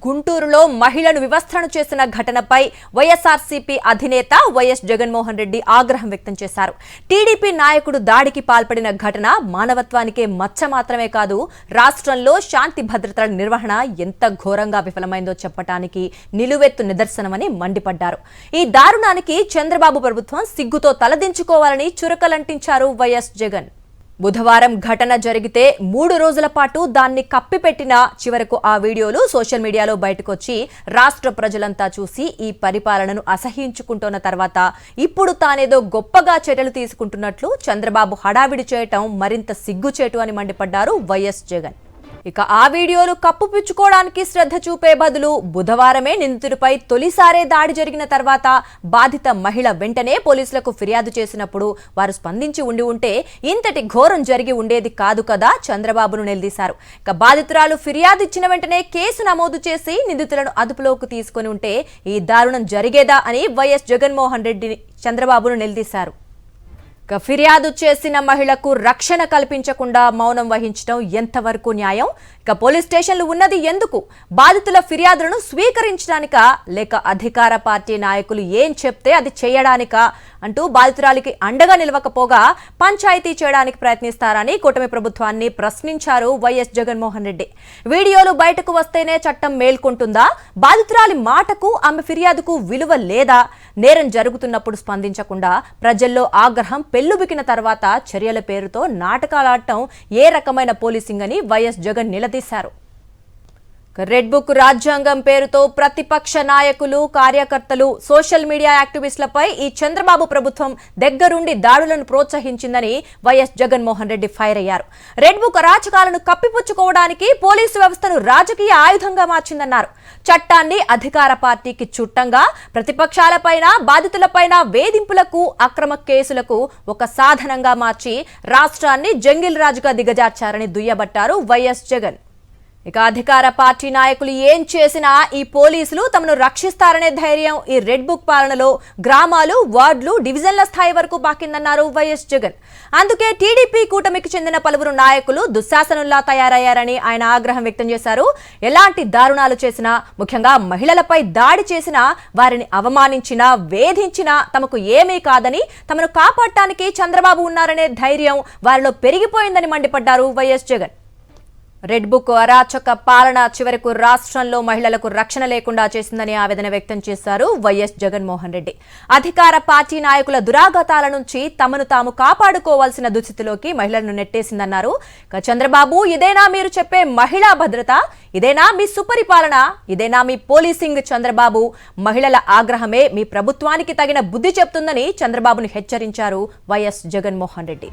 గుంటూరులో మహిళను వివస్త్రను చేసిన ఘటనపై వైఎస్ఆర్సీపీ అధినేత వైఎస్ జగన్మోహన్ రెడ్డి ఆగ్రహం వ్యక్తం చేశారు. టీడీపీ నాయకుడు దాడికి పాల్పడిన ఘటన మానవత్వానికే మచ్చ మాత్రమే కాదు, రాష్ట్రంలో శాంతి భద్రతల నిర్వహణ ఎంత ఘోరంగా విఫలమైందో చెప్పడానికి నిలువెత్తు నిదర్శనమని మండిపడ్డారు. ఈ దారుణానికి చంద్రబాబు ప్రభుత్వం సిగ్గుతో తలదించుకోవాలని చురకలంటించారు వైఎస్ జగన్. బుధవారం ఘటన జరిగితే 3 రోజుల పాటు దాన్ని కప్పిపెట్టిన చివరకు ఆ వీడియోలు సోషల్ మీడియాలో బయటకొచ్చి రాష్ట్ర ప్రజలంతా చూసి ఈ పరిపాలనను అసహ్యించుకుంటున్న తర్వాత ఇప్పుడు తానేదో గొప్పగా చర్యలు తీసుకుంటున్నట్లు చంద్రబాబు హడావిడి చేయటం మరింత సిగ్గుచేటు అని మండిపడ్డారు వైఎస్ జగన్. ఇక ఆ వీడియోలు కప్పుపుచ్చుకోవడానికి శ్రద్ధ చూపే బదులు బుధవారమే నిందితుడిపై తొలిసారే దాడి జరిగిన తర్వాత బాధిత మహిళ వెంటనే పోలీసులకు ఫిర్యాదు చేసినప్పుడు వారు స్పందించి ఉంటే ఇంతటి ఘోరం జరిగి ఉండేది కాదు కదా చంద్రబాబును నిలదీశారు. ఇక బాధితురాలు ఫిర్యాదు ఇచ్చిన వెంటనే కేసు నమోదు చేసి నిందితులను అదుపులోకి తీసుకుని ఉంటే ఈ దారుణం జరిగేదా అని వైఎస్ జగన్మోహన్ రెడ్డి చంద్రబాబును నిలదీశారు. ఫిర్యాదు చేసిన మహిళకు రక్షణ కల్పించకుండా మౌనం వహించడం ఎంతవరకు న్యాయం? ఇక పోలీస్ స్టేషన్లు ఉన్నది ఎందుకు? బాధితుల ఫిర్యాదులను స్వీకరించడానికా లేక అధికార పార్టీ నాయకులు ఏం చెప్తే అది చేయడానికా అంటూ బాధితురాలికి అండగా నిలవకపోగా పంచాయతీ చేయడానికి ప్రయత్నిస్తారని కూటమి ప్రభుత్వాన్ని ప్రశ్నించారు వైఎస్ జగన్మోహన్ రెడ్డి. వీడియోలు బయటకు వస్తేనే చట్టం మేల్కొంటుందా? బాధితురాలి మాటకు ఆమె ఫిర్యాదుకు విలువ లేదా? నేరం జరుగుతున్నప్పుడు స్పందించకుండా ప్రజల్లో ఆగ్రహం పెల్లుబికిన తర్వాత చర్యల పేరుతో నాటకాలాడటం ఏ రకమైన పోలీసింగ్ అని వైఎస్ జగన్ నిలదీశారు. రెడ్ బుక్ రాజ్యాంగం పేరుతో ప్రతిపక్ష నాయకులు, కార్యకర్తలు, సోషల్ మీడియా యాక్టివిస్టులపై ఈ చంద్రబాబు ప్రభుత్వం దగ్గరుండి దాడులను ప్రోత్సహించిందని వైఎస్ జగన్మోహన్ రెడ్డి ఫైర్ అయ్యారు. రెడ్ బుక్ అరాచకాలను కప్పిపుచ్చుకోవడానికి పోలీసు వ్యవస్థను రాజకీయ ఆయుధంగా మార్చిందన్నారు. చట్టాన్ని అధికార పార్టీకి చుట్టంగా ప్రతిపక్షాలపైన, బాధితులపైన వేధింపులకు, అక్రమ కేసులకు ఒక సాధనంగా మార్చి రాష్ట్రాన్ని జంగిల్ రాజుగా దిగజార్చారని దుయ్యబట్టారు వైఎస్ జగన్. ఇక అధికార పార్టీ నాయకులు ఏం చేసినా ఈ పోలీసులు తమను రక్షిస్తారనే ధైర్యం ఈ రెడ్ బుక్ పాలనలో గ్రామాలు, వార్డులు, డివిజన్ల స్థాయి వరకు పాకిందన్నారు వైఎస్ జగన్. అందుకే టీడీపీ కూటమికి చెందిన పలువురు నాయకులు దుశ్శాసనుల్లా తయారయ్యారని ఆయన ఆగ్రహం వ్యక్తం చేశారు. ఎలాంటి దారుణాలు చేసినా, ముఖ్యంగా మహిళలపై దాడి చేసినా, వారిని అవమానించినా, వేధించినా తమకు ఏమీ కాదని, తమను కాపాడటానికి చంద్రబాబు ఉన్నారనే ధైర్యం వారిలో పెరిగిపోయిందని మండిపడ్డారు వైఎస్ జగన్. రెడ్ బుక్ అరాచక పాలన చివరకు రాష్ట్రంలో మహిళలకు రక్షణ లేకుండా చేసిందని ఆవేదన వ్యక్తం చేశారు వైఎస్ జగన్మోహన్ రెడ్డి. అధికార పార్టీ నాయకుల దురాఘాతాల నుంచి తమను తాము కాపాడుకోవాల్సిన దుస్థితిలోకి మహిళలను నెట్టేసిందన్నారు. చంద్రబాబు, ఇదేనా మీరు చెప్పే మహిళా భద్రత? ఇదేనా మీ సుపరిపాలన? ఇదేనా మీ పోలీసింగ్? చంద్రబాబు, మహిళల ఆగ్రహమే మీ ప్రభుత్వానికి తగిన బుద్ధి చెప్తుందని చంద్రబాబును హెచ్చరించారు వైఎస్ జగన్మోహన్ రెడ్డి.